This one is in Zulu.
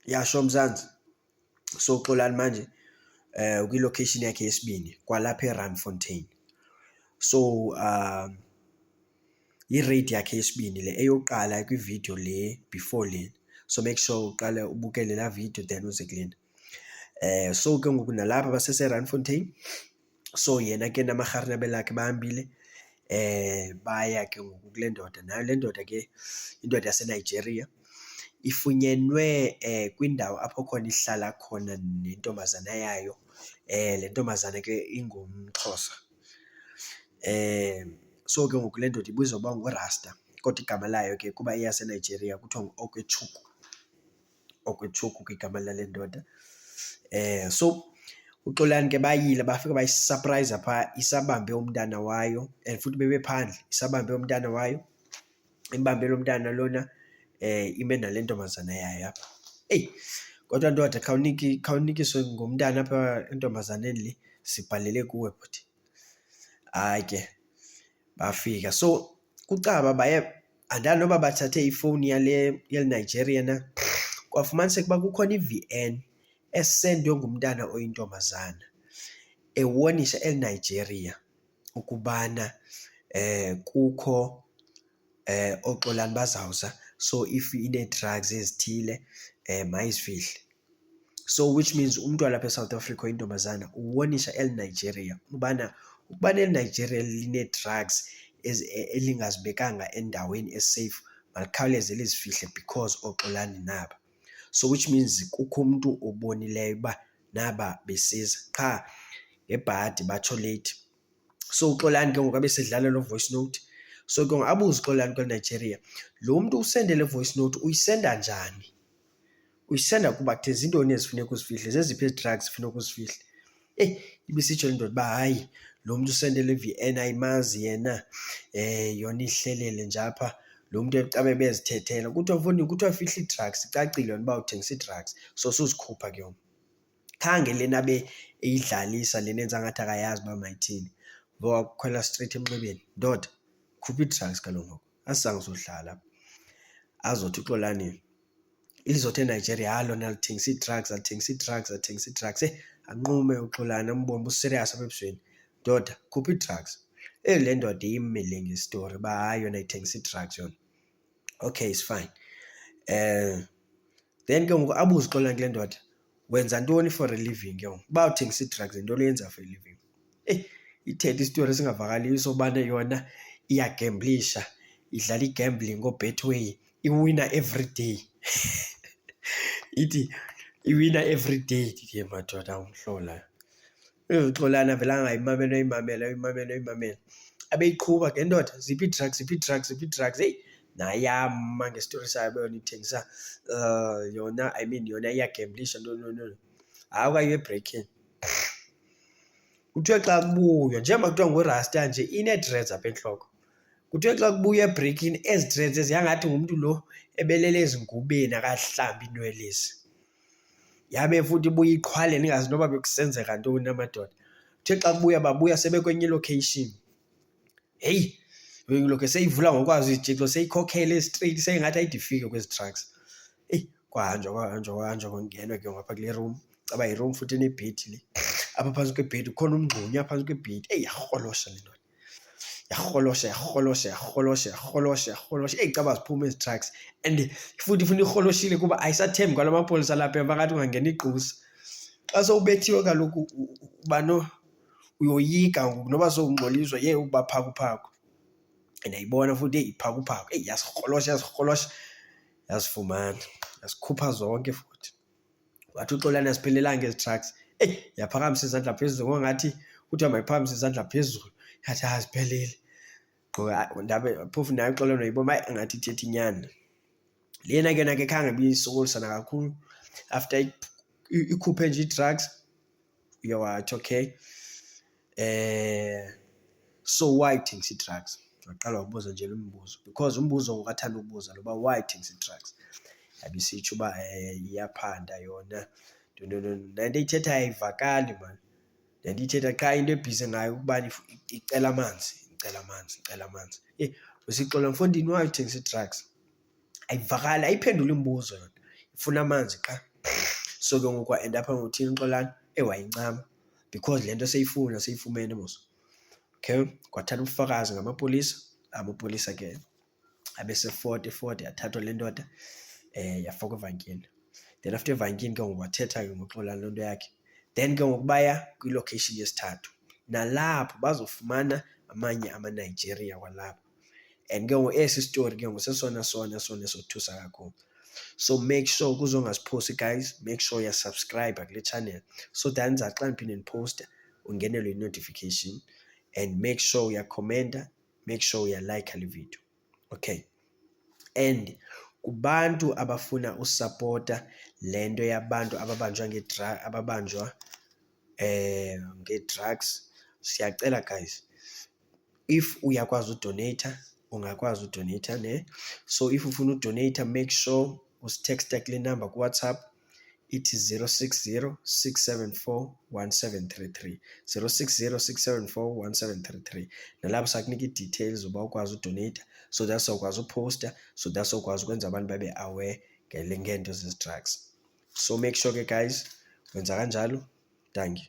yasho Mzansi. So Xolani manje kwi-location yakhe yesibini kwalapha eRandfontein. So i-raid yakhe yesibini le eyoqala kwi-video le before le. So make sure uqale ubukele la video then uze kulena. So ke ngoku nalapha baseseRandfontein. So yena ke namaharinabe lakhe bahambile baya ke ngoku kule ndoda. Nayo le ndoda ke indoda yaseNigeria ifunyenwe kwindawo apho khona ihlala khona nentombazana yayo. Le ntombazana ke ingumXhosa. So ke ngoku le ndoda ibizwa uba nguRasta, kodwa igama layo ke kuba iyaseNigeria kuthiwa ngu-Okechukwu. Okechukwu kwigama lale ndoda. So uXolani ke bayile bafika bayisurprise apha, isabambe umntana wayo and futhi bebephandle, isabambe umntana wayo, imbambe lo mntana lona ime nale ntombazana yayo apha. Kodwa ndoda khawunikiswe ngumntana apha entombazaneni le, sibhalele kuwe bhuti. Hayi ke bafika. So kucaba baye andani noba bathathe ifowuni yale Nigeria na, kwafumaniseka uba kukhona i-VN esendwe ngumntana oyintombazana ewonisha eNigeria ukubana kukho oXolani bazawuza, so if ine-drugs ezithile mayizifihle. So which means umntu walapha eSouth Africa oyintombazana uwonisha eNigeria ukubana eNigeria line-drugs elingazibekanga endaweni esafe, malikhawuleze lizifihle because oXolani naba. So which means kukho umntu obonileyo uba naba besiza qha ngebhadi batsho late. So uXolani ke ngoku abesedlala lo voice note. So ke ngoku abuze uXolani kwele Nigeria, lo mntu usende le voice note uyisenda njani? Uyisenda kuba kuthe zintoni ezifuneka uzifihle, zeziphi ezi-drugs zifuneka uzifihle? Ibisitsho le ndoda uba hayi lo mntu usende le VN ayimazi yena, yona ihlelele nje apha, lo mntu ecabe bezithethela. Kuthiwa fihla ii-drugs, icacile yona uba uthengisa ii-drugs, so suzikhupha ke yona. Khange lena abe eyidlalisa lena enza ngathi akayazi uba mayithini. Wakhwela straight emnxebeni. Ndoda, khupha ii-drugs kaloku, asizange sodlala apha. Azothi uXolani ilizothi eNigeria lona lithengisa ii-drugs, alithengisa ii-drugs, alithengisa ii-drugs. Anqume uXolani ambone uba userious apha ebusweni. Ndoda, khupha ii-drugs. Le ndoda imile ngestori uba hayi yona ithengisa ii-drugs yona. Okay, it's fine. Then ke ngoku abuze uXolani kule ndoda, wenza ntoni for a living ke ngoku? Uba uthengisa ii-drugs yintoni oyenza for a living? Ithethe isitori esingavakaliyo sobana yona iyagemblisha, idlala i-gambling oo-Betway, iwina every day. Ithi iwina every day. Ndithi madoda umhlola. uXolani avele angayimamela abeyiqhuba ke ndoda, ziphi ii-drugs. Nayama ngestori sayo yona ithengisa yona, I mean yona iyagemblisha no. Hayi okanye ebreaking. Kuthiwe xa kubuywa, njengoba kuthiwa nguRasta nje ine-dreads apha entloko. Kuthiwe xa kubuya ebreaking ezi dreads ziyangathi ngumntu lo ebelele ezingubeni akahlambi iinwele ezi. Yabe futhi ibuye iqhwale ningazi noba bekusenzeka ntoni namadoda. Kuthiwe xa kubuya babuya sebekwenye ilocation. Heyi, lokho seyivula ngokwazo izitshixo, seyikhokhela estraight, seyingathi ayide ifike kwezi drugs. Kwahanjwa kongenwa ke ngapha kule room. Caba yiroom futhi enebhedi le. Apha phantsi kwebhedi kukhona umngxunya phantsi kwebhedi. Yarholosha le ndoda. Yarholosha. Caba ziphuma ezi drugs. And futhi ifuna irholoshile kuba ayisathembi kwala mapolisa lapha emva ngathi ungangena igqusa. Xa sowubethiwe kaloku uba uyoyika ngoku noba sowungxoliswa uba phakuphaku. And ayibona futhi iphakuphaku. Yazirholosha. Yazifumana. Yazikhupha zonke futhi. Wathi uXolani aziphelelanga ezi drugs. Yaphakamisa izandla phezulu ngongathi kuthiwa mayiphakamise izandla phezulu. Yathi aziphelele. Phofu naye uXolani wayibona angathi ithetha inyani. Lena ke khange biyisokolisana kakhulu. After ikhuphe nje ii-drugs, uye wathi okay. So why ithengisa ii-drugs? Waqala wabuza nje lo mbuzo because umbuzo ngokathanda ukubuza lo uba why ithengisa ii-drugs. Yabisitsho uba iyaphanda yona. Nento ithetha ayivakali man. Nento ithetha qha into ebhizi ngayo ukubana icela amanzi. Wesixola mfondini why uthengisa ii-drugs? Ayivakali, ayiphendula imibuzo yona. Ifuna amanzi qha. So ke ngoku wa-end up ngokuthini Xolani wayincama because le nto seyifumene mos. Okay, kwathatha ubufakazi amapolisa ke abese-40 yathathwa le ndoda yafakwa evankini. Then after evankini ke ngoku wathetha ke ngoXolani loo nto yakhe. Then ke ngoku baya kwilocation yesithathu, nalapho bazofumana amanye amaNigeria kwalapho. And ke ngoku esi story ke ngoku sesona sothusa kakhulu. So make sure ukuze ungasiphosi guys, make sure uyasubscribe kule channel so that ndiza xa ndiphinde ndiposta ungenelwe yi-notification, and make sure uyakhomenta, make sure uyalike le video. Okay, and kubantu abafuna usapota le nto yabantu ababanjwa nge-drugs, siyacela guys, if uyakwazi udoneyitha ungakwazi udoneyitha ne. So if ufuna udoneyitha, make sure usitexta kule number kuWhatsApp, ithi 060 674 1733, 060 674 1733. Nalapho sakunika ii-details uba ukwazi udoneyitha, so that sokwazi uposta, so that sokwazi ukwenza abantu babe aware ngeento zezi drugs. So make sure ke guys wenza kanjalo. Thank you.